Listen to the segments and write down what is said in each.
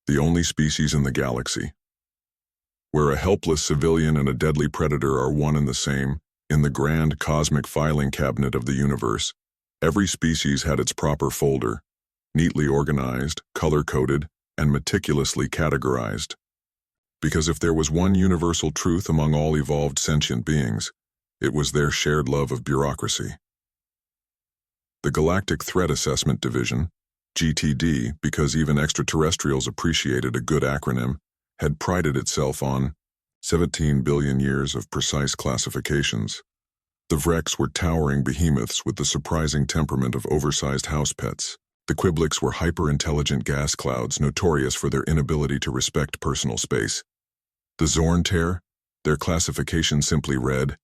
the only species in the galaxy. Where a helpless civilian and a deadly predator are one and the same, in the grand cosmic filing cabinet of the universe, every species had its proper folder, neatly organized, color-coded, and meticulously categorized. Because if there was one universal truth among all evolved sentient beings, it was their shared love of bureaucracy. The Galactic Threat Assessment Division, GTD, because even extraterrestrials appreciated a good acronym, had prided itself on 17 billion years of precise classifications. The Vreks were towering behemoths with the surprising temperament of oversized house pets. The Quibliks were hyper-intelligent gas clouds notorious for their inability to respect personal space. The Zorntear, their classification simply read,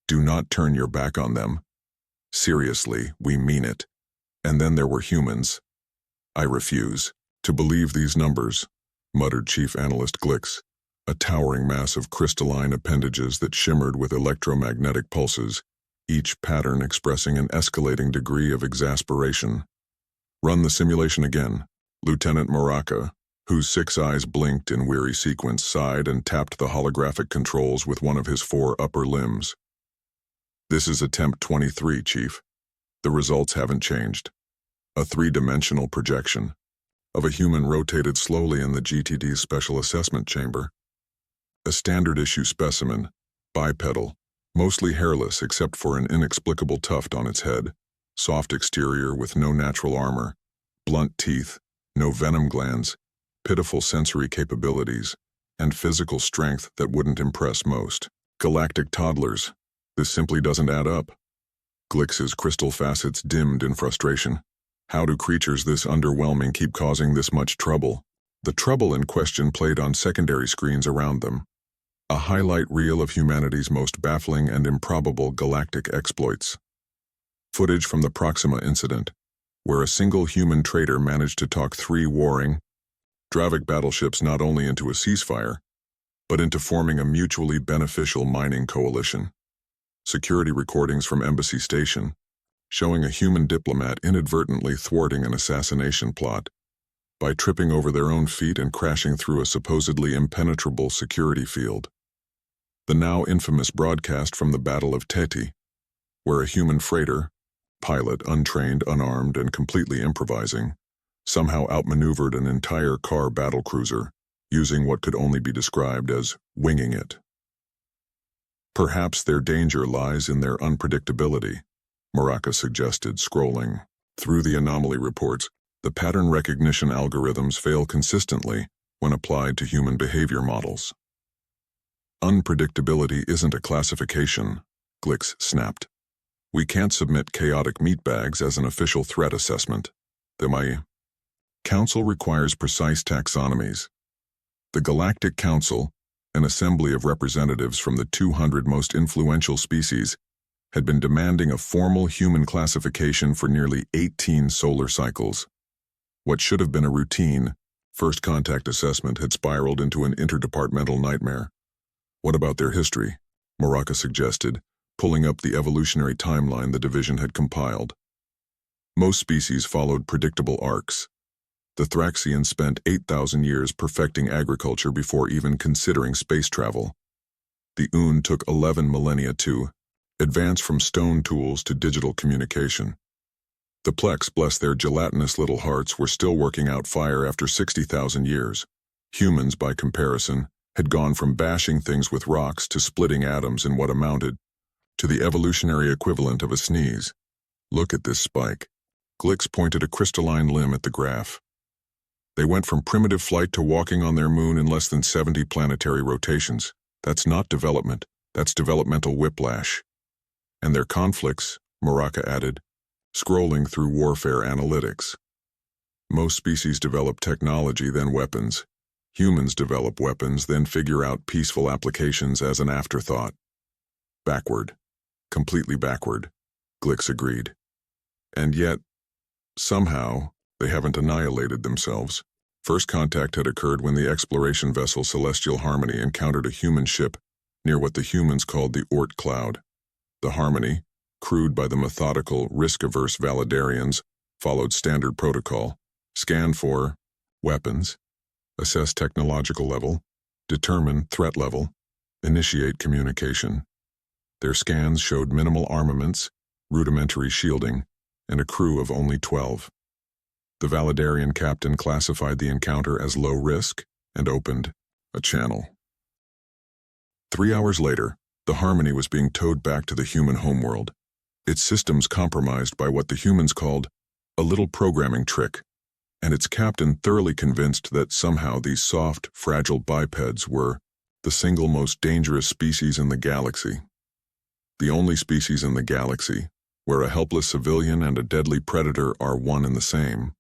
"Do not turn your back on them. Seriously, we mean it." And then there were humans. "I refuse to believe these numbers," muttered Chief Analyst Glix, a towering mass of crystalline appendages that shimmered with electromagnetic pulses, each pattern expressing an escalating degree of exasperation. "Run the simulation again." Lieutenant Moraka, whose 6 eyes blinked in weary sequence, sighed and tapped the holographic controls with one of his 4 upper limbs. "This is attempt 23, Chief. The results haven't changed. A 3-dimensional projection of a human rotated slowly in the GTD's special assessment chamber. A standard-issue specimen, bipedal, mostly hairless except for an inexplicable tuft on its head, soft exterior with no natural armor, blunt teeth, no venom glands, pitiful sensory capabilities, and physical strength that wouldn't impress most. Galactic toddlers. This simply doesn't add up." Glix's crystal facets dimmed in frustration. How do creatures this underwhelming keep causing this much trouble? The trouble in question played on secondary screens around them. A highlight reel of humanity's most baffling and improbable galactic exploits. Footage from the Proxima incident, where a single human traitor managed to talk 3 warring Dravik battleships not only into a ceasefire, but into forming a mutually beneficial mining coalition. Security recordings from Embassy Station, showing a human diplomat inadvertently thwarting an assassination plot by tripping over their own feet and crashing through a supposedly impenetrable security field. The now infamous broadcast from the Battle of Teti, where a human freighter, pilot untrained, unarmed, and completely improvising, somehow outmaneuvered an entire car battlecruiser, using what could only be described as winging it. "Perhaps their danger lies in their unpredictability," Moraka suggested, scrolling through the anomaly reports. The pattern recognition algorithms fail consistently when applied to human behavior models. "Unpredictability isn't a classification," Glix snapped. "We can't submit chaotic meatbags as an official threat assessment. The Council requires precise taxonomies. The Galactic Council, an assembly of representatives from the 200 most influential species, had been demanding a formal human classification for nearly 18 solar cycles. What should have been a routine, first contact assessment had spiraled into an interdepartmental nightmare. "What about their history?" Moraka suggested, pulling up the evolutionary timeline the division had compiled. Most species followed predictable arcs. The Thraxians spent 8,000 years perfecting agriculture before even considering space travel. The Un took 11 millennia to advance from stone tools to digital communication. The Plex, bless their gelatinous little hearts, were still working out fire after 60,000 years. Humans, by comparison, had gone from bashing things with rocks to splitting atoms in what amounted to the evolutionary equivalent of a sneeze. "Look at this spike." Glix pointed a crystalline limb at the graph. "They went from primitive flight to walking on their moon in less than 70 planetary rotations. That's not development, that's developmental whiplash." "And their conflicts," Moraka added, scrolling through warfare analytics. "Most species develop technology, then weapons. Humans develop weapons, then figure out peaceful applications as an afterthought." "Backward. Completely backward," Glix agreed. "And yet, somehow, they haven't annihilated themselves." First contact had occurred when the exploration vessel Celestial Harmony encountered a human ship near what the humans called the Oort Cloud. The Harmony, crewed by the methodical, risk-averse Validarians, followed standard protocol, scanned for weapons, assess technological level, determine threat level, initiate communication. Their scans showed minimal armaments, rudimentary shielding, and a crew of only 12. The Validarian captain classified the encounter as low risk and opened a channel. 3 hours later, the Harmony was being towed back to the human homeworld, its systems compromised by what the humans called a little programming trick, and its captain thoroughly convinced that somehow these soft, fragile bipeds were the single most dangerous species in the galaxy. The only species in the galaxy where a helpless civilian and a deadly predator are one and the same.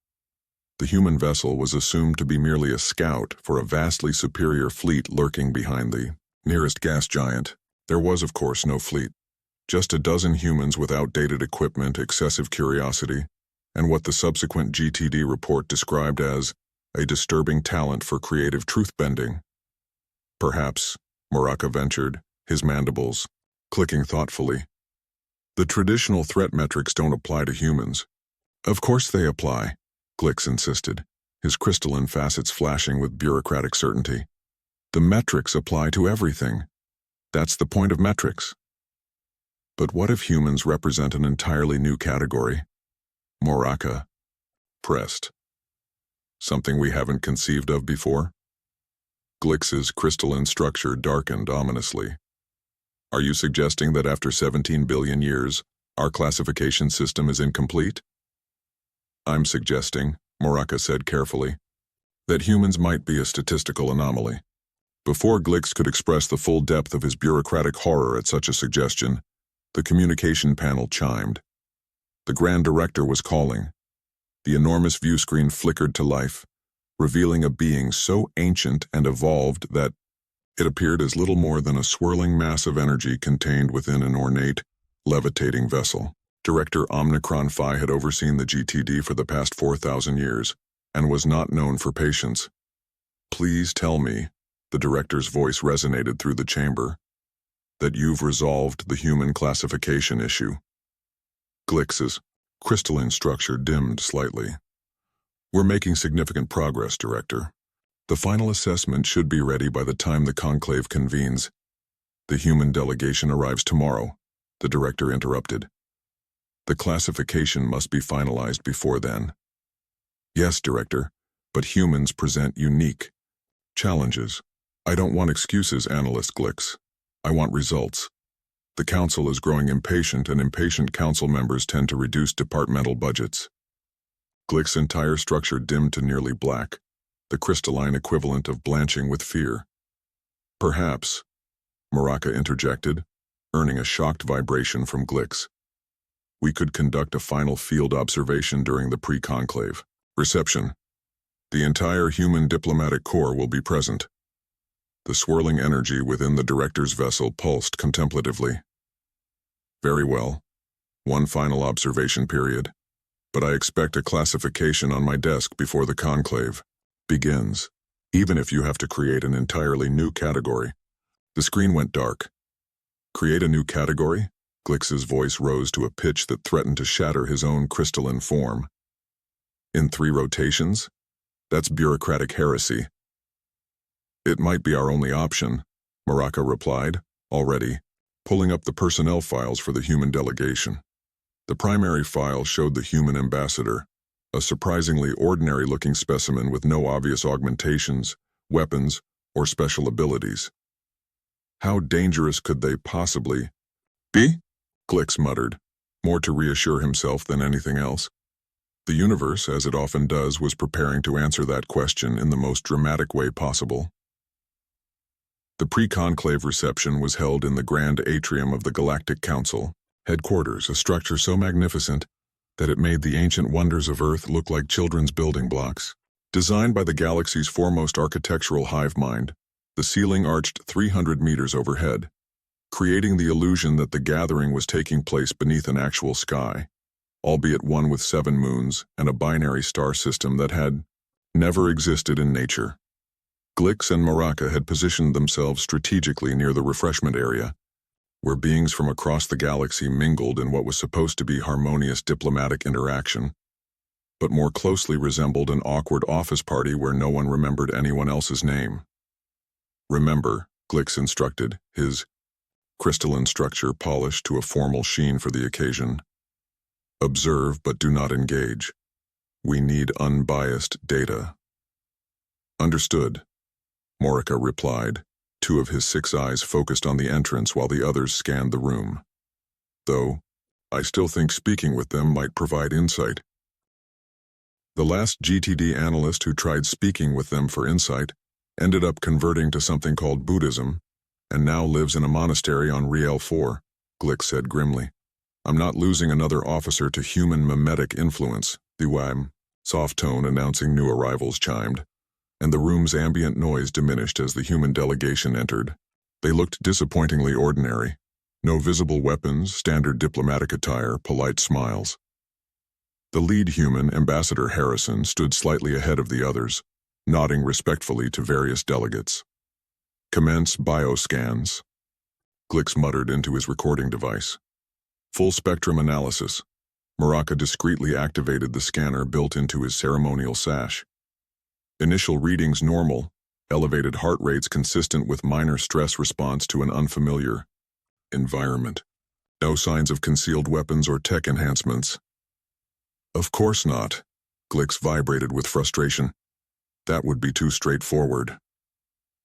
The human vessel was assumed to be merely a scout for a vastly superior fleet lurking behind the nearest gas giant. There was, of course, no fleet. Just a dozen humans with outdated equipment, excessive curiosity, and what the subsequent GTD report described as a disturbing talent for creative truth-bending. Perhaps, Moraka ventured, his mandibles clicking thoughtfully. The traditional threat metrics don't apply to humans. Of course they apply, Glix insisted, his crystalline facets flashing with bureaucratic certainty. The metrics apply to everything. That's the point of metrics. But what if humans represent an entirely new category? Moraka pressed. Something we haven't conceived of before? Glix's crystalline structure darkened ominously. Are you suggesting that after 17 billion years, our classification system is incomplete? I'm suggesting, Moraka said carefully, that humans might be a statistical anomaly. Before Glix could express the full depth of his bureaucratic horror at such a suggestion, the communication panel chimed. The Grand Director was calling. The enormous view screen flickered to life, revealing a being so ancient and evolved that it appeared as little more than a swirling mass of energy contained within an ornate, levitating vessel. Director Omnicron Phi had overseen the GTD for the past 4,000 years, and was not known for patience. Please tell me, the director's voice resonated through the chamber, that you've resolved the human classification issue. Glix's crystalline structure dimmed slightly. We're making significant progress, Director. The final assessment should be ready by the time the conclave convenes. The human delegation arrives tomorrow, the director interrupted. The classification must be finalized before then. Yes, Director, but humans present unique challenges. I don't want excuses, Analyst Glix. I want results. The council is growing impatient, and impatient council members tend to reduce departmental budgets. Glix's entire structure dimmed to nearly black, the crystalline equivalent of blanching with fear. Perhaps, Moraka interjected, earning a shocked vibration from Glix. We could conduct a final field observation during the pre-conclave reception. The entire human diplomatic corps will be present. The swirling energy within the director's vessel pulsed contemplatively. Very well. One final observation period. But I expect a classification on my desk before the conclave begins, even if you have to create an entirely new category. The screen went dark. Create a new category? Glix's voice rose to a pitch that threatened to shatter his own crystalline form. In 3 rotations? That's bureaucratic heresy. It might be our only option, Moraka replied, already pulling up the personnel files for the human delegation. The primary file showed the human ambassador, a surprisingly ordinary-looking specimen with no obvious augmentations, weapons, or special abilities. How dangerous could they possibly be? Glix muttered, more to reassure himself than anything else. The universe, as it often does, was preparing to answer that question in the most dramatic way possible. The pre-conclave reception was held in the grand atrium of the Galactic Council headquarters, a structure so magnificent that it made the ancient wonders of Earth look like children's building blocks. Designed by the galaxy's foremost architectural hive mind, the ceiling arched 300 meters overhead, creating the illusion that the gathering was taking place beneath an actual sky, albeit one with 7 moons and a binary star system that had never existed in nature. Glix and Moraka had positioned themselves strategically near the refreshment area, where beings from across the galaxy mingled in what was supposed to be harmonious diplomatic interaction. but more closely resembled an awkward office party where no one remembered anyone else's name. Remember, Glix instructed, his crystalline structure polished to a formal sheen for the occasion. Observe but do not engage. We need unbiased data. Understood, Morica replied, 2 of his 6 eyes focused on the entrance while the others scanned the room. Though, I still think speaking with them might provide insight. The last GTD analyst who tried speaking with them for insight ended up converting to something called Buddhism, and now lives in a monastery on Riel 4, Glick said grimly. I'm not losing another officer to human mimetic influence, the WAM, soft tone announcing new arrivals chimed, and the room's ambient noise diminished as the human delegation entered. They looked disappointingly ordinary. No visible weapons, standard diplomatic attire, polite smiles. The lead human, Ambassador Harrison, stood slightly ahead of the others, nodding respectfully to various delegates. Commence bioscans, Glix muttered into his recording device. Full spectrum analysis. Morica discreetly activated the scanner built into his ceremonial sash. Initial readings normal, elevated heart rates consistent with minor stress response to an unfamiliar environment. No signs of concealed weapons or tech enhancements. Of course not, Glix vibrated with frustration. That would be too straightforward.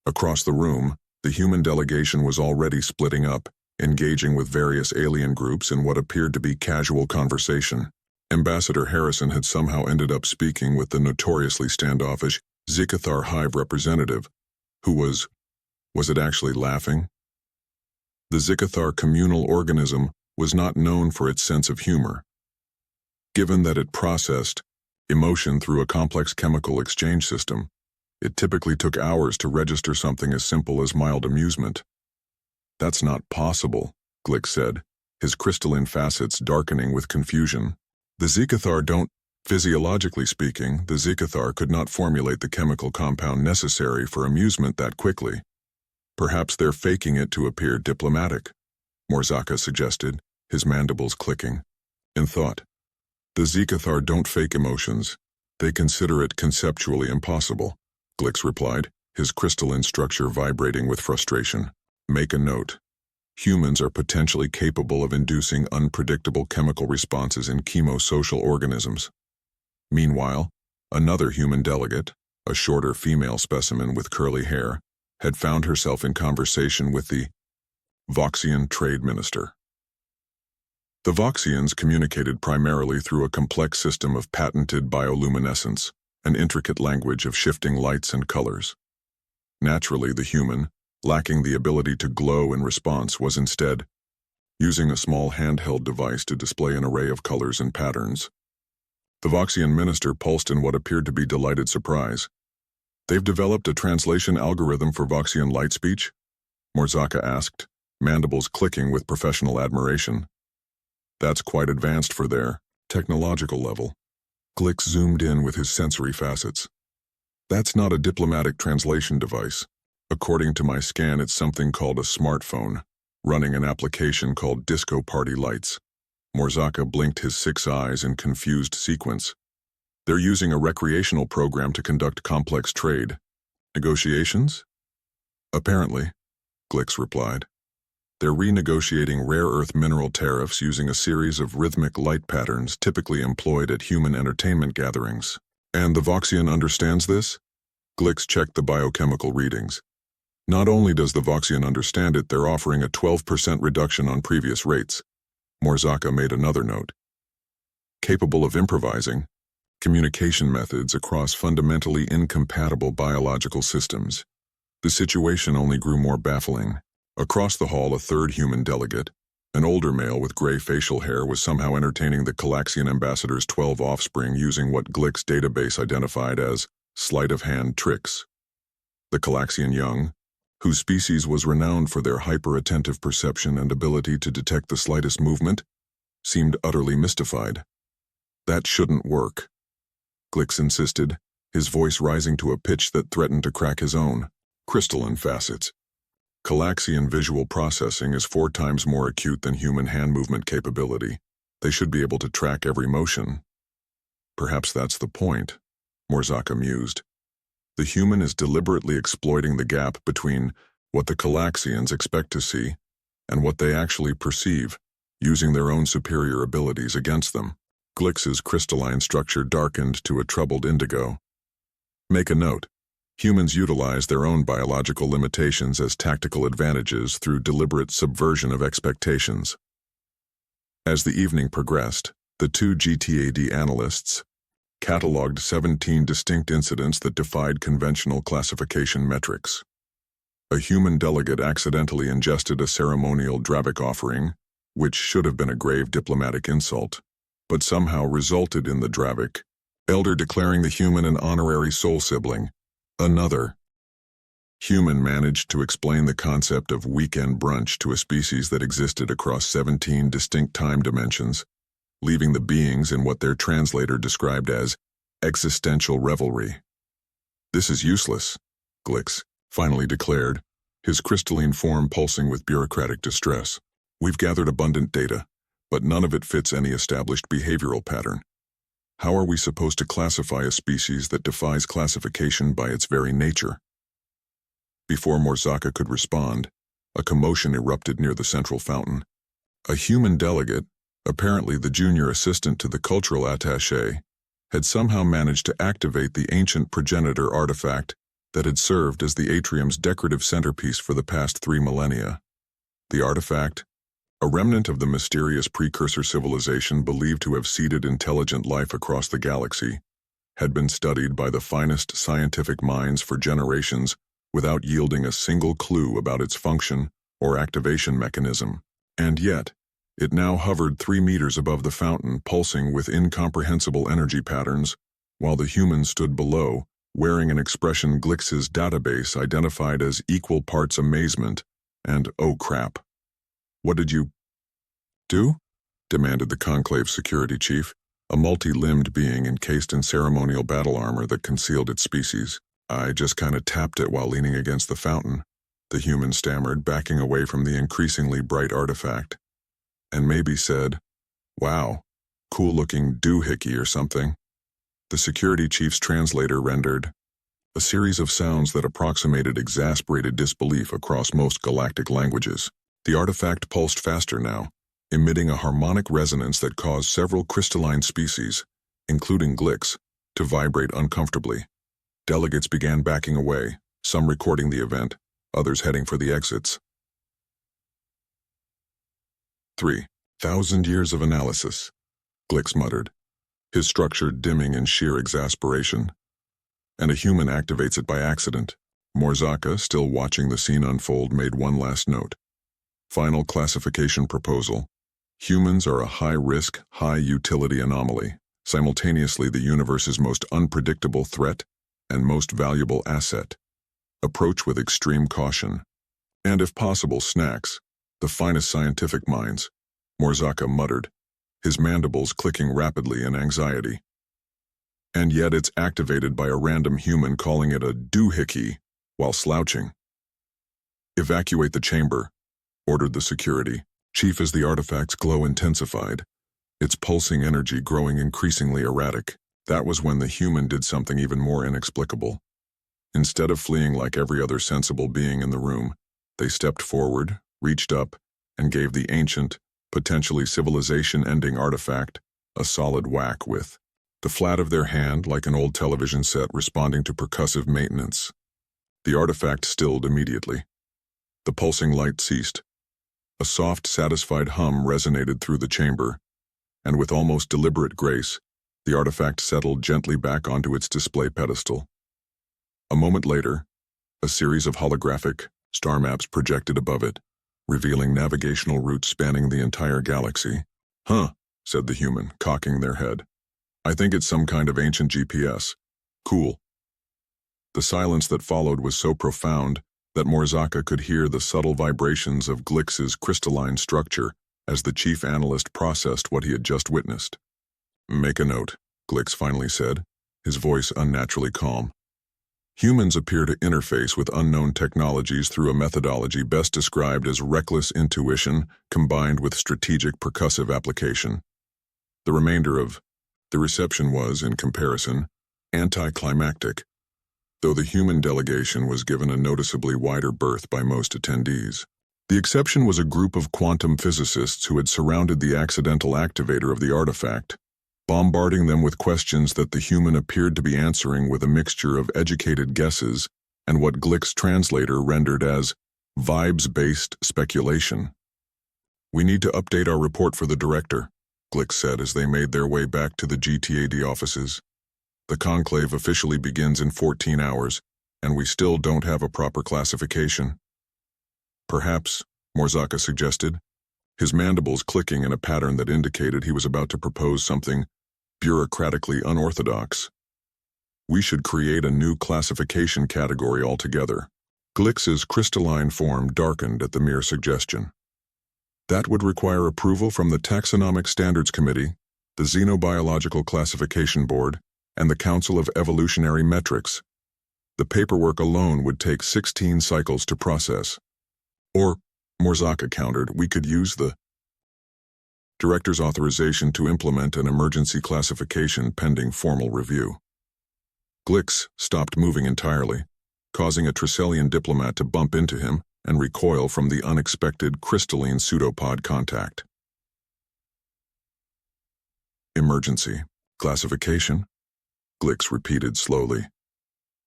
Across the room, the human delegation was already splitting up, engaging with various alien groups in what appeared to be casual conversation. Ambassador Harrison had somehow ended up speaking with the notoriously standoffish Zikathar Hive representative, who was it actually laughing? The Zikathar communal organism was not known for its sense of humor. Given that it processed emotion through a complex chemical exchange system, it typically took hours to register something as simple as mild amusement. That's not possible, Glick said, his crystalline facets darkening with confusion. The Zikathar don't. Physiologically speaking, the Zikathar could not formulate the chemical compound necessary for amusement that quickly. Perhaps they're faking it to appear diplomatic, Morzaka suggested, his mandibles clicking. In thought, the Zikathar don't fake emotions. They consider it conceptually impossible, Glix replied, his crystalline structure vibrating with frustration. Make a note. Humans are potentially capable of inducing unpredictable chemical responses in chemosocial organisms. Meanwhile, another human delegate, a shorter female specimen with curly hair, had found herself in conversation with the Voxian trade minister. The Voxians communicated primarily through a complex system of patented bioluminescence, an intricate language of shifting lights and colors. Naturally, the human, lacking the ability to glow in response, was instead using a small handheld device to display an array of colors and patterns. The Voxian minister pulsed in what appeared to be delighted surprise. They've developed a translation algorithm for Voxian light speech? Morzaka asked, mandibles clicking with professional admiration. That's quite advanced for their technological level. Glix zoomed in with his sensory facets. That's not a diplomatic translation device. According to my scan, it's something called a smartphone, running an application called Disco Party Lights. Morzaka blinked his 6 eyes in confused sequence. They're using a recreational program to conduct complex trade. Negotiations? Apparently, Glix replied. They're renegotiating rare earth mineral tariffs using a series of rhythmic light patterns typically employed at human entertainment gatherings. And the Voxian understands this? Glix checked the biochemical readings. Not only does the Voxian understand it, they're offering a 12% reduction on previous rates. Morzaka made another note. Capable of improvising communication methods across fundamentally incompatible biological systems. The situation only grew more baffling. Across the hall, a third human delegate, an older male with gray facial hair, was somehow entertaining the Calaxian ambassador's 12 offspring using what Glick's database identified as sleight-of-hand tricks. The Calaxian young, whose species was renowned for their hyper-attentive perception and ability to detect the slightest movement, seemed utterly mystified. That shouldn't work, Glix insisted, his voice rising to a pitch that threatened to crack his own. Crystalline facets. Calaxian visual processing is 4 times more acute than human hand movement capability. They should be able to track every motion. Perhaps that's the point, Morzaka mused. The human is deliberately exploiting the gap between what the Galaxians expect to see and what they actually perceive, using their own superior abilities against them. Glix's crystalline structure darkened to a troubled indigo. Make a note. Humans utilize their own biological limitations as tactical advantages through deliberate subversion of expectations. As the evening progressed, the two GTAD analysts catalogued 17 distinct incidents that defied conventional classification metrics. A human delegate accidentally ingested a ceremonial Dravik offering, which should have been a grave diplomatic insult, but somehow resulted in the Dravik elder declaring the human an honorary soul sibling. Another human managed to explain the concept of weekend brunch to a species that existed across 17 distinct time dimensions, leaving the beings in what their translator described as existential revelry. "This is useless," Glix finally declared, his crystalline form pulsing with bureaucratic distress. "We've gathered abundant data, but none of it fits any established behavioral pattern. How are we supposed to classify a species that defies classification by its very nature?" Before Morzaka could respond, a commotion erupted near the central fountain. A human delegate, apparently the junior assistant to the cultural attaché, had somehow managed to activate the ancient progenitor artifact that had served as the atrium's decorative centerpiece for the past 3 millennia. The artifact, a remnant of the mysterious precursor civilization believed to have seeded intelligent life across the galaxy, had been studied by the finest scientific minds for generations without yielding a single clue about its function or activation mechanism. And yet, it now hovered 3 meters above the fountain, pulsing with incomprehensible energy patterns, while the human stood below, wearing an expression Glix's database identified as equal parts amazement and "oh crap." "What did you do?" demanded the Conclave security chief, a multi-limbed being encased in ceremonial battle armor that concealed its species. "I just kinda tapped it while leaning against the fountain," the human stammered, backing away from the increasingly bright artifact. "And maybe said, 'Wow, cool-looking doohickey' or something." The security chief's translator rendered a series of sounds that approximated exasperated disbelief across most galactic languages. The artifact pulsed faster now, emitting a harmonic resonance that caused several crystalline species, including Glix, to vibrate uncomfortably. Delegates began backing away, some recording the event, others heading for the exits. 3,000 years of analysis, Glix muttered, his structure dimming in sheer exasperation. "And a human activates it by accident." Morzaka, still watching the scene unfold, made one last note. Final classification proposal. Humans are a high-risk, high-utility anomaly, simultaneously the universe's most unpredictable threat and most valuable asset. Approach with extreme caution. And if possible, snacks, the finest scientific minds, Morzaka muttered, his mandibles clicking rapidly in anxiety. "And yet it's activated by a random human calling it a doohickey while slouching." "Evacuate the chamber," ordered the security chief as the artifact's glow intensified, its pulsing energy growing increasingly erratic. That was when the human did something even more inexplicable. Instead of fleeing like every other sensible being in the room, they stepped forward, reached up, and gave the ancient, potentially civilization-ending artifact a solid whack with the flat of their hand like an old television set responding to percussive maintenance. The artifact stilled immediately. The pulsing light ceased. A soft, satisfied hum resonated through the chamber, and with almost deliberate grace, the artifact settled gently back onto its display pedestal. A moment later, a series of holographic star maps projected above it, revealing navigational routes spanning the entire galaxy. "Huh," said the human, cocking their head. "I think it's some kind of ancient GPS. Cool." The silence that followed was so profound that Morzaka could hear the subtle vibrations of Glix's crystalline structure as the chief analyst processed what he had just witnessed. "Make a note," Glix finally said, his voice unnaturally calm. "Humans appear to interface with unknown technologies through a methodology best described as reckless intuition combined with strategic percussive application. The remainder of The reception was, in comparison, anticlimactic, though the human delegation was given a noticeably wider berth by most attendees. The exception was a group of quantum physicists who had surrounded the accidental activator of the artifact, bombarding them with questions that the human appeared to be answering with a mixture of educated guesses and what Glick's translator rendered as vibes-based speculation. "We need to update our report for the director," Glick said as they made their way back to the GTAD offices. "The conclave officially begins in 14 hours, and we still don't have a proper classification." "Perhaps," Morzaka suggested, his mandibles clicking in a pattern that indicated he was about to propose something bureaucratically unorthodox. "We should create a new classification category altogether." Glick's crystalline form darkened at the mere suggestion. "That would require approval from the Taxonomic Standards Committee, the Xenobiological Classification Board, and the Council of Evolutionary Metrics. The paperwork alone would take 16 cycles to process. Or," Morzaka countered, "we could use the director's authorization to implement an emergency classification pending formal review." Glick's stopped moving entirely, causing a Triselian diplomat to bump into him and recoil from the unexpected crystalline pseudopod contact. "Emergency classification?" Glick's repeated slowly.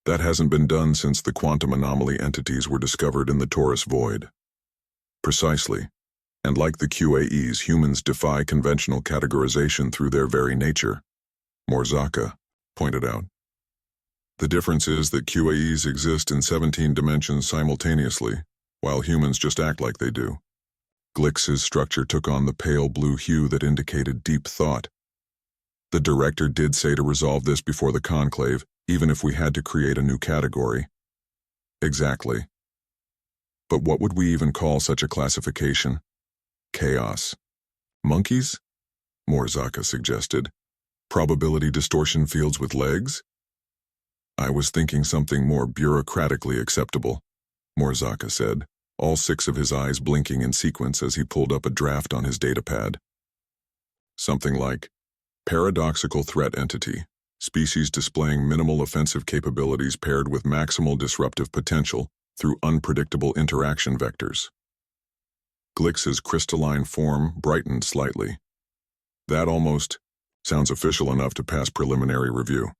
"That hasn't been done since the quantum anomaly entities were discovered in the Taurus void." "Precisely. And like the QAEs, humans defy conventional categorization through their very nature," Morzaka pointed out. "The difference is that QAEs exist in 17 dimensions simultaneously, while humans just act like they do." Glick's structure took on the pale blue hue that indicated deep thought. "The director did say to resolve this before the conclave, even if we had to create a new category." "Exactly. But what would we even call such a classification? Chaos. Monkeys?" Morzaka suggested. "Probability distortion fields with legs?" "I was thinking something more bureaucratically acceptable," Morzaka said, all 6 of his eyes blinking in sequence as he pulled up a draft on his datapad. "Something like paradoxical threat entity, species displaying minimal offensive capabilities paired with maximal disruptive potential through unpredictable interaction vectors." Glick's crystalline form brightened slightly. "That almost sounds official enough to pass preliminary review.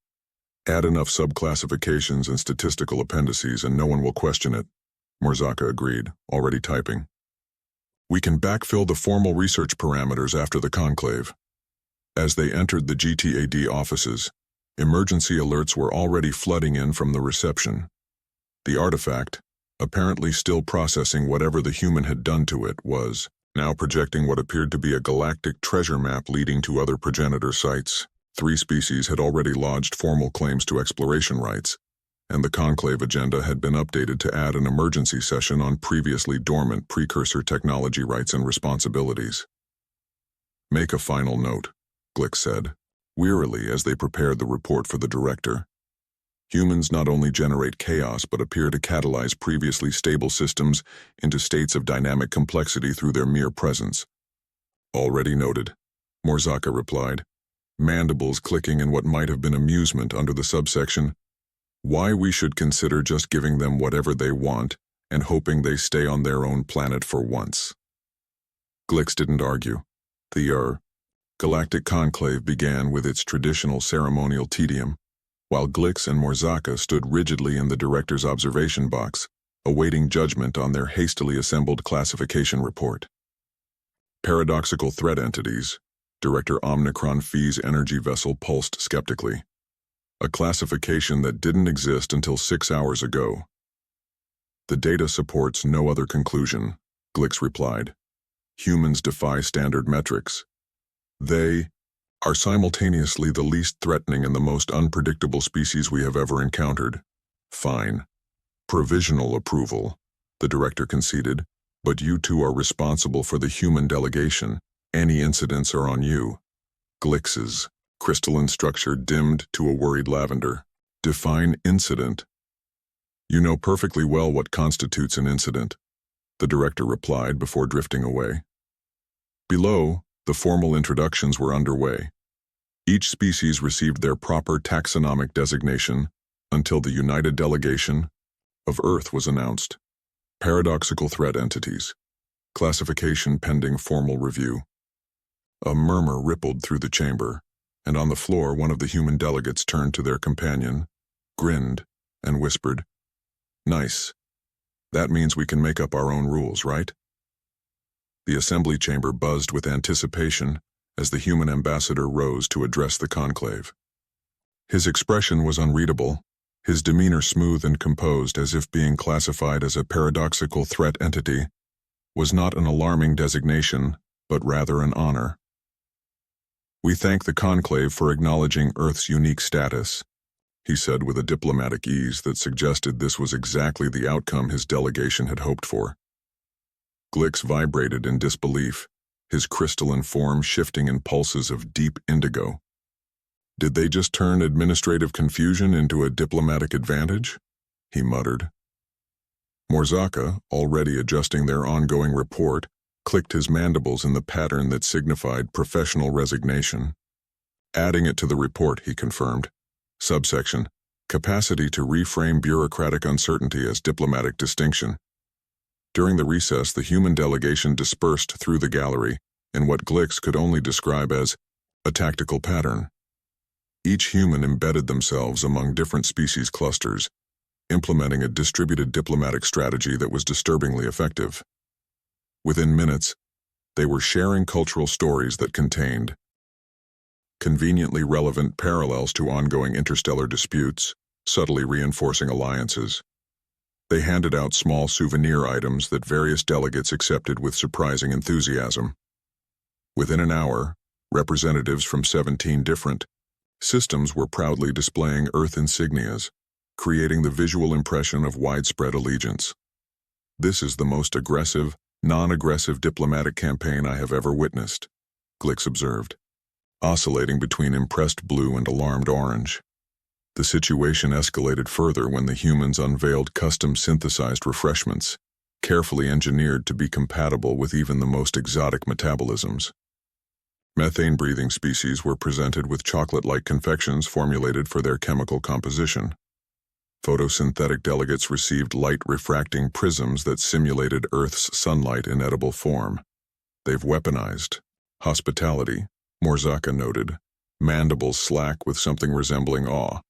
Add enough subclassifications and statistical appendices and no one will question it," Morzaka agreed, already typing. "We can backfill the formal research parameters after the conclave." As they entered the GTAD offices, emergency alerts were already flooding in from the reception. The artifact, apparently still processing whatever the human had done to it, was now projecting what appeared to be a galactic treasure map leading to other progenitor sites. 3 species had already lodged formal claims to exploration rights, and the conclave agenda had been updated to add an emergency session on previously dormant precursor technology rights and responsibilities. "Make a final note," Glick said, wearily as they prepared the report for the director. "Humans not only generate chaos but appear to catalyze previously stable systems into states of dynamic complexity through their mere presence." "Already noted," Morzaka replied, mandibles clicking in what might have been amusement under the subsection, "Why we should consider just giving them whatever they want and hoping they stay on their own planet for once." Glick didn't argue. The galactic conclave began with its traditional ceremonial tedium, while Glick and Morzaka stood rigidly in the director's observation box, awaiting judgment on their hastily assembled classification report. "Paradoxical threat entities," Director Omnicron Fee's energy vessel pulsed skeptically. "A classification that didn't exist until 6 hours ago." "The data supports no other conclusion," Glick replied. "Humans defy standard metrics. They are simultaneously the least threatening and the most unpredictable species we have ever encountered." "Fine. Provisional approval," the director conceded, "but you two are responsible for the human delegation. Any incidents are on you." Glick's crystalline structure dimmed to a worried lavender. "Define incident." "You know perfectly well what constitutes an incident," the director replied before drifting away. Below, the formal introductions were underway. Each species received their proper taxonomic designation until the United Delegation of Earth was announced. Paradoxical threat entities. Classification pending formal review. A murmur rippled through the chamber, and on the floor one of the human delegates turned to their companion, grinned, and whispered, "Nice. That means we can make up our own rules, right?" The assembly chamber buzzed with anticipation as the human ambassador rose to address the conclave. His expression was unreadable, his demeanor smooth and composed, as if being classified as a paradoxical threat entity was not an alarming designation, but rather an honor. "We thank the conclave for acknowledging Earth's unique status," he said with a diplomatic ease that suggested this was exactly the outcome his delegation had hoped for. Glix vibrated in disbelief, his crystalline form shifting in pulses of deep indigo. "Did they just turn administrative confusion into a diplomatic advantage?" he muttered. Morzaka, already adjusting their ongoing report, clicked his mandibles in the pattern that signified professional resignation. Adding it to the report, he confirmed. Subsection: Capacity to reframe bureaucratic uncertainty as diplomatic distinction. During the recess, the human delegation dispersed through the gallery in what Glix could only describe as a tactical pattern. Each human embedded themselves among different species clusters, implementing a distributed diplomatic strategy that was disturbingly effective. Within minutes, they were sharing cultural stories that contained conveniently relevant parallels to ongoing interstellar disputes, subtly reinforcing alliances. They handed out small souvenir items that various delegates accepted with surprising enthusiasm. Within an hour, representatives from 17 different systems were proudly displaying Earth insignias, creating the visual impression of widespread allegiance. "This is the most aggressive, non-aggressive diplomatic campaign I have ever witnessed," Glix observed, oscillating between impressed blue and alarmed orange. The situation escalated further when the humans unveiled custom-synthesized refreshments, carefully engineered to be compatible with even the most exotic metabolisms. Methane-breathing species were presented with chocolate-like confections formulated for their chemical composition. Photosynthetic delegates received light-refracting prisms that simulated Earth's sunlight in edible form. "They've weaponized hospitality," Morzaka noted, mandibles slack with something resembling awe.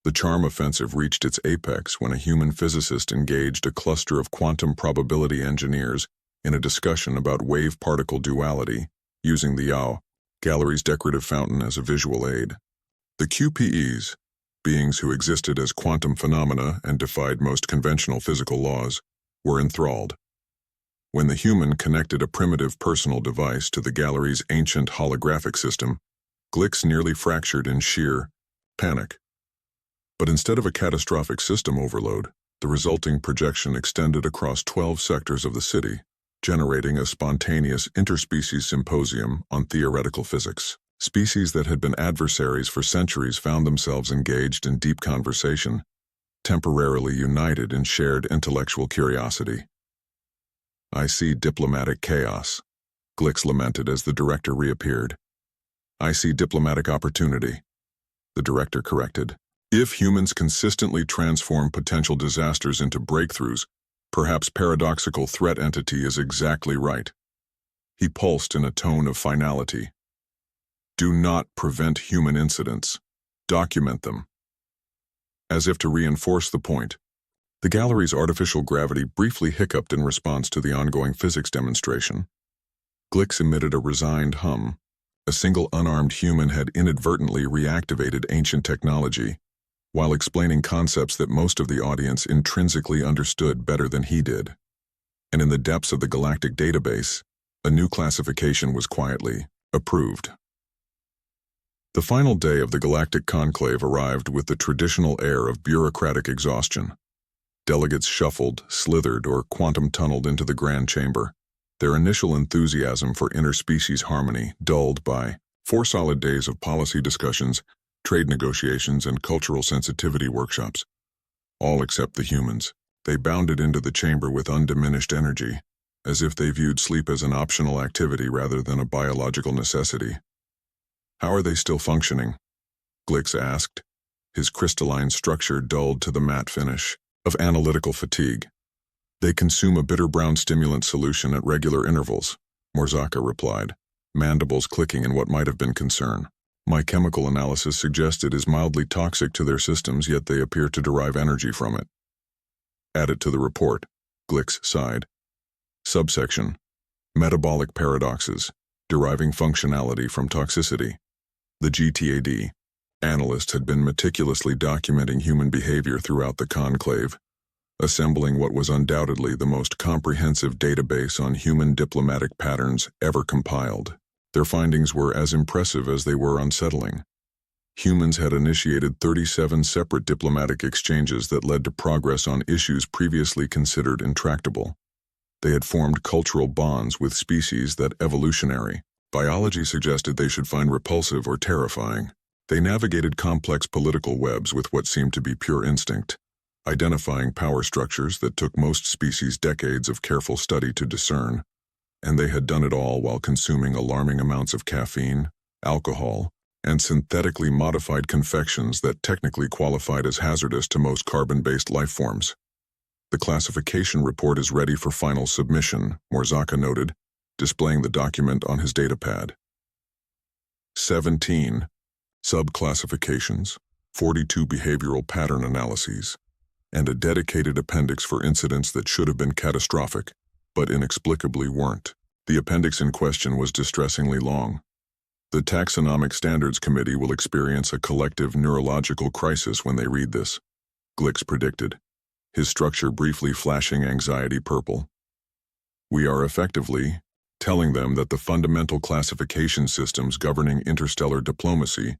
The charm offensive reached its apex when a human physicist engaged a cluster of quantum probability engineers in a discussion about wave-particle duality, using the Yao gallery's decorative fountain as a visual aid. The QPEs, beings who existed as quantum phenomena and defied most conventional physical laws, were enthralled. When the human connected a primitive personal device to the gallery's ancient holographic system, Glix nearly fractured in sheer panic. But instead of a catastrophic system overload, the resulting projection extended across 12 sectors of the city, generating a spontaneous interspecies symposium on theoretical physics. Species that had been adversaries for centuries found themselves engaged in deep conversation, temporarily united in shared intellectual curiosity. "I see diplomatic chaos," Glix lamented as the director reappeared. "I see diplomatic opportunity," the director corrected. "If humans consistently transform potential disasters into breakthroughs, perhaps paradoxical threat entity is exactly right." He pulsed in a tone of finality. "Do not prevent human incidents. Document them." As if to reinforce the point, the gallery's artificial gravity briefly hiccuped in response to the ongoing physics demonstration. Glix emitted a resigned hum. A single unarmed human had inadvertently reactivated ancient technology, while explaining concepts that most of the audience intrinsically understood better than he did. And in the depths of the galactic database, a new classification was quietly approved. The final day of the galactic conclave arrived with the traditional air of bureaucratic exhaustion. Delegates shuffled, slithered, or quantum-tunneled into the grand chamber, their initial enthusiasm for interspecies harmony dulled by 4 solid days of policy discussions, trade negotiations, and cultural sensitivity workshops. All except the humans. They bounded into the chamber with undiminished energy, as if they viewed sleep as an optional activity rather than a biological necessity. How are they still functioning? Glix asked, his crystalline structure dulled to the matte finish of analytical fatigue. They consume a bitter brown stimulant solution at regular intervals, Morzaka replied, mandibles clicking in what might have been concern. My chemical analysis suggests it is mildly toxic to their systems, yet they appear to derive energy from it. Add it to the report, Glix sighed. Subsection: Metabolic paradoxes, deriving functionality from toxicity. The GTAD analyst had been meticulously documenting human behavior throughout the conclave, assembling what was undoubtedly the most comprehensive database on human diplomatic patterns ever compiled. Their findings were as impressive as they were unsettling. Humans had initiated 37 separate diplomatic exchanges that led to progress on issues previously considered intractable. They had formed cultural bonds with species that evolutionary biology suggested they should find repulsive or terrifying. They navigated complex political webs with what seemed to be pure instinct, identifying power structures that took most species decades of careful study to discern, and they had done it all while consuming alarming amounts of caffeine, alcohol, and synthetically modified confections that technically qualified as hazardous to most carbon-based life forms. The classification report is ready for final submission, Morzaka noted, displaying the document on his datapad. 17 subclassifications, 42 behavioral pattern analyses, and a dedicated appendix for incidents that should have been catastrophic, but inexplicably weren't. The appendix in question was distressingly long. The Taxonomic Standards Committee will experience a collective neurological crisis when they read this, Glix predicted, his structure briefly flashing anxiety purple. We are effectively telling them that the fundamental classification systems governing interstellar diplomacy,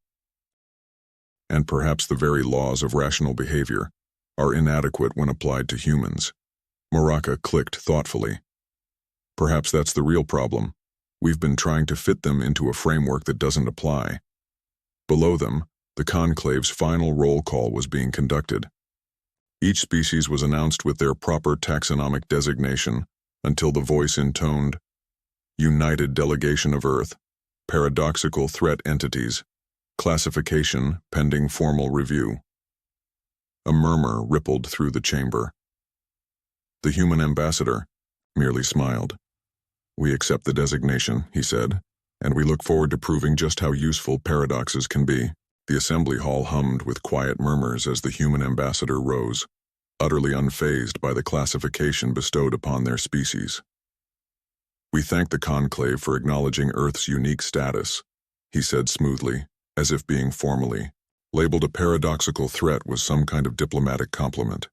and perhaps the very laws of rational behavior, are inadequate when applied to humans. Morzaka clicked thoughtfully. Perhaps that's the real problem. We've been trying to fit them into a framework that doesn't apply. Below them, the conclave's final roll call was being conducted. Each species was announced with their proper taxonomic designation until the voice intoned, United Delegation of Earth, Paradoxical Threat Entities, Classification pending formal review. A murmur rippled through the chamber. The human ambassador merely smiled. We accept the designation, he said, and we look forward to proving just how useful paradoxes can be. The assembly hall hummed with quiet murmurs as the human ambassador rose, utterly unfazed by the classification bestowed upon their species. We thank the conclave for acknowledging Earth's unique status, he said smoothly, as if being formally labeled a paradoxical threat was some kind of diplomatic compliment.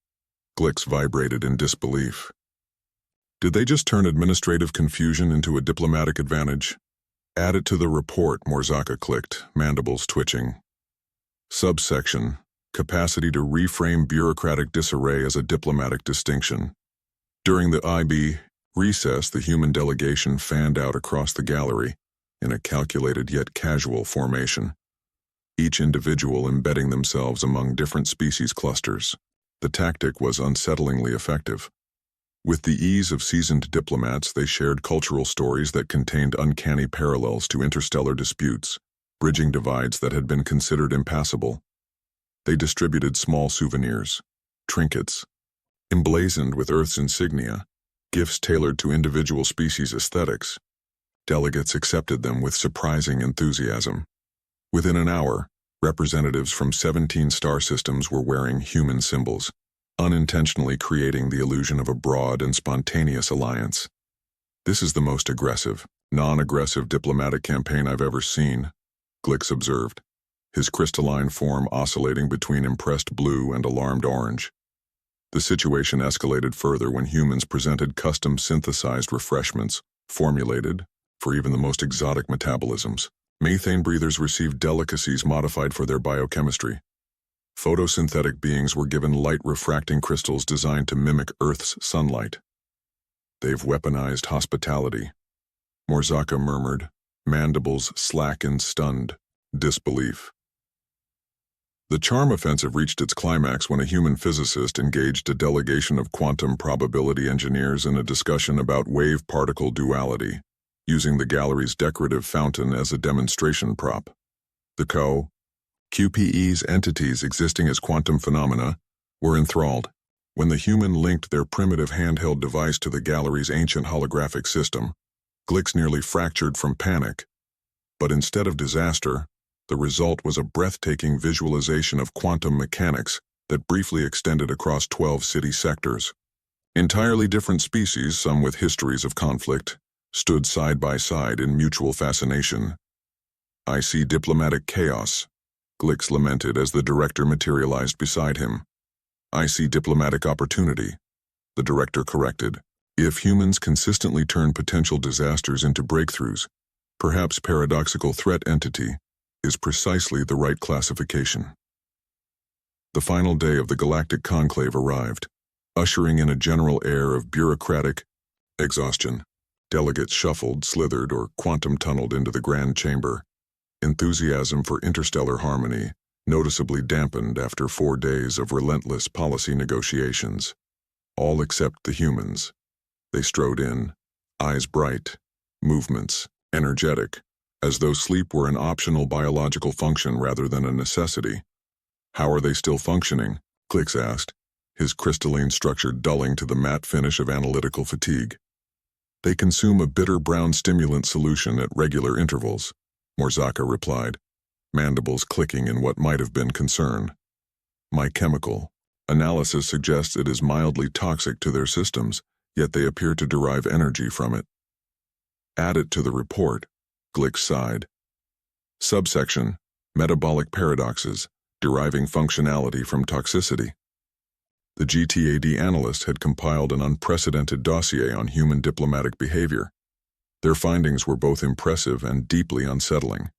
Glix vibrated in disbelief. Did they just turn administrative confusion into a diplomatic advantage? Add it to the report, Morzaka clicked, mandibles twitching. Subsection: Capacity to reframe bureaucratic disarray as a diplomatic distinction. During the IB recess, the human delegation fanned out across the gallery in a calculated yet casual formation, each individual embedding themselves among different species clusters. The tactic was unsettlingly effective. With the ease of seasoned diplomats, they shared cultural stories that contained uncanny parallels to interstellar disputes, bridging divides that had been considered impassable. They distributed small souvenirs, trinkets, emblazoned with Earth's insignia, gifts tailored to individual species' aesthetics. Delegates accepted them with surprising enthusiasm. Within an hour, representatives from 17 star systems were wearing human symbols, unintentionally creating the illusion of a broad and spontaneous alliance. This is the most aggressive, non-aggressive diplomatic campaign I've ever seen, Glix observed, his crystalline form oscillating between impressed blue and alarmed orange. The situation escalated further when humans presented custom-synthesized refreshments, formulated for even the most exotic metabolisms. Methane breathers received delicacies modified for their biochemistry. Photosynthetic beings were given light-refracting crystals designed to mimic Earth's sunlight. They've weaponized hospitality, Morzaka murmured, mandibles slack in stunned disbelief. The charm offensive reached its climax when a human physicist engaged a delegation of quantum probability engineers in a discussion about wave-particle duality, using the gallery's decorative fountain as a demonstration prop. The QPE's entities existing as quantum phenomena were enthralled. When the human linked their primitive handheld device to the gallery's ancient holographic system, Glix nearly fractured from panic. But instead of disaster, the result was a breathtaking visualization of quantum mechanics that briefly extended across 12 city sectors. Entirely different species, some with histories of conflict, stood side by side in mutual fascination. "I see diplomatic chaos," Glix lamented as the director materialized beside him. "I see diplomatic opportunity," the director corrected. If humans consistently turn potential disasters into breakthroughs, perhaps paradoxical threat entity is precisely the right classification. The final day of the galactic conclave arrived, ushering in a general air of bureaucratic exhaustion. Delegates shuffled, slithered, or quantum-tunneled into the grand chamber. Enthusiasm for interstellar harmony noticeably dampened after 4 days of relentless policy negotiations. All except the humans. They strode in, eyes bright, movements energetic, as though sleep were an optional biological function rather than a necessity. "How are they still functioning?" Glix asked, his crystalline structure dulling to the matte finish of analytical fatigue. "They consume a bitter brown stimulant solution at regular intervals," Morzaka replied, mandibles clicking in what might have been concern. "My chemical analysis suggests it is mildly toxic to their systems, yet they appear to derive energy from it." "Add it to the report," Glix sighed. Subsection: Metabolic paradoxes, deriving functionality from toxicity. The GTAD analyst had compiled an unprecedented dossier on human diplomatic behavior. Their findings were both impressive and deeply unsettling.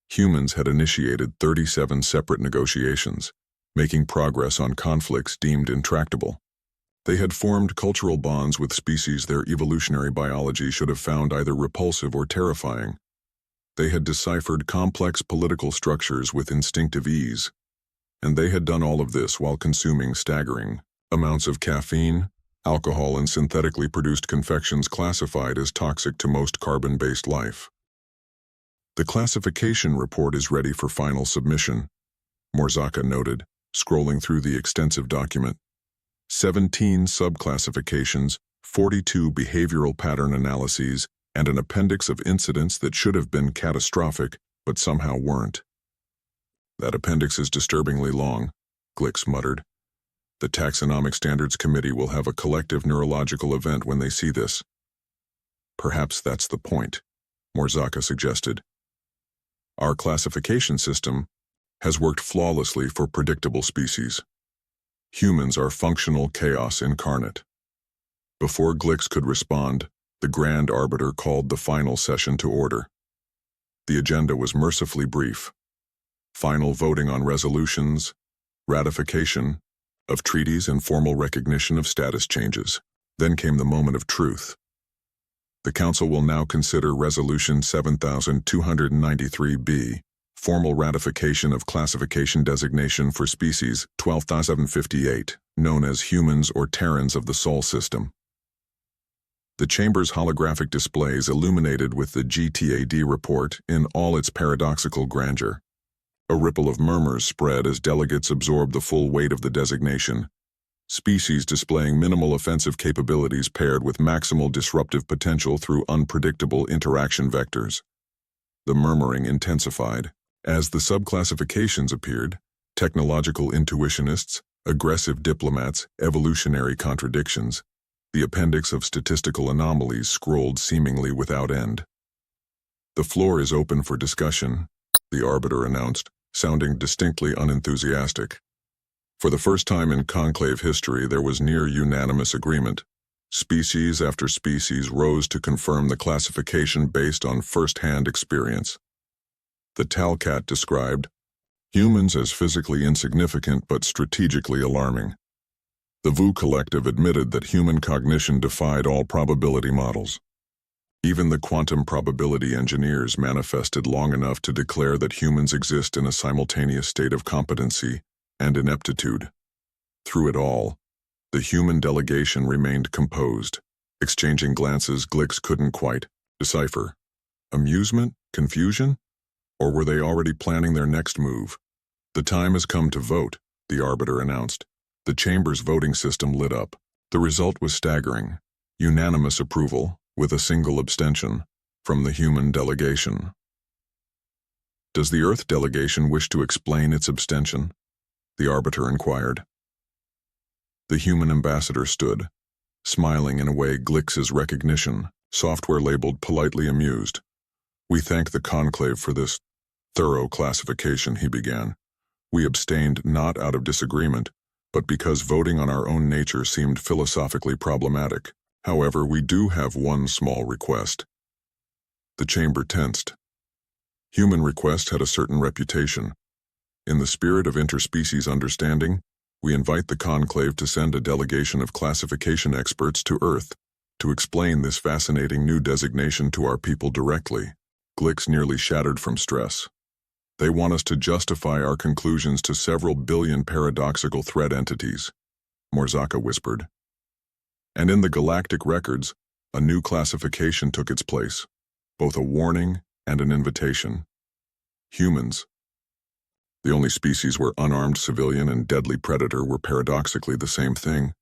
Humans had initiated 37 separate negotiations, making progress on conflicts deemed intractable. They had formed cultural bonds with species their evolutionary biology should have found either repulsive or terrifying. They had deciphered complex political structures with instinctive ease. And they had done all of this while consuming staggering amounts of caffeine, alcohol, and synthetically produced confections classified as toxic to most carbon-based life. "The classification report is ready for final submission," Morzaka noted, scrolling through the extensive document. 17 subclassifications, 42 behavioral pattern analyses, and an appendix of incidents that should have been catastrophic, but somehow weren't. "That appendix is disturbingly long," Glix muttered. "The Taxonomic Standards Committee will have a collective neurological event when they see this." "Perhaps that's the point," Morzaka suggested. "Our classification system has worked flawlessly for predictable species. Humans are functional chaos incarnate." Before Glix could respond, the Grand Arbiter called the final session to order. The agenda was mercifully brief. Final voting on resolutions, ratification of treaties, and formal recognition of status changes. Then came the moment of truth. The Council will now consider Resolution 7293B, formal ratification of classification designation for species 12758, known as humans or Terrans of the Sol system. The Chamber's holographic displays illuminated with the GTAD report in all its paradoxical grandeur. A ripple of murmurs spread as delegates absorbed the full weight of the designation. Species displaying minimal offensive capabilities paired with maximal disruptive potential through unpredictable interaction vectors. The murmuring intensified. As the subclassifications appeared, technological intuitionists, aggressive diplomats, evolutionary contradictions, the appendix of statistical anomalies scrolled seemingly without end. "The floor is open for discussion," the Arbiter announced, sounding distinctly unenthusiastic. For the first time in conclave history, there was near unanimous agreement. Species after species rose to confirm the classification based on first-hand experience. The Talcat described humans as physically insignificant but strategically alarming. The VU Collective admitted that human cognition defied all probability models. Even the quantum probability engineers manifested long enough to declare that humans exist in a simultaneous state of competency and ineptitude. Through it all, the human delegation remained composed, exchanging glances Glix couldn't quite decipher. Amusement? Confusion? Or were they already planning their next move? The time has come to vote, the arbiter announced. The chamber's voting system lit up. The result was staggering. Unanimous approval, with a single abstention, from the human delegation. Does the Earth delegation wish to explain its abstention? The arbiter inquired. The human ambassador stood, smiling in a way Glix's recognition, software labeled politely amused. We thank the conclave for this thorough classification, he began. We abstained not out of disagreement, but because voting on our own nature seemed philosophically problematic. However, we do have one small request. The chamber tensed. Human request had a certain reputation. In the spirit of interspecies understanding, we invite the conclave to send a delegation of classification experts to Earth to explain this fascinating new designation to our people directly. Glix nearly shattered from stress. They want us to justify our conclusions to several billion paradoxical threat entities, Morzaka whispered. And in the galactic records, a new classification took its place, both a warning and an invitation. Humans, the only species where unarmed civilian and deadly predator were paradoxically the same thing,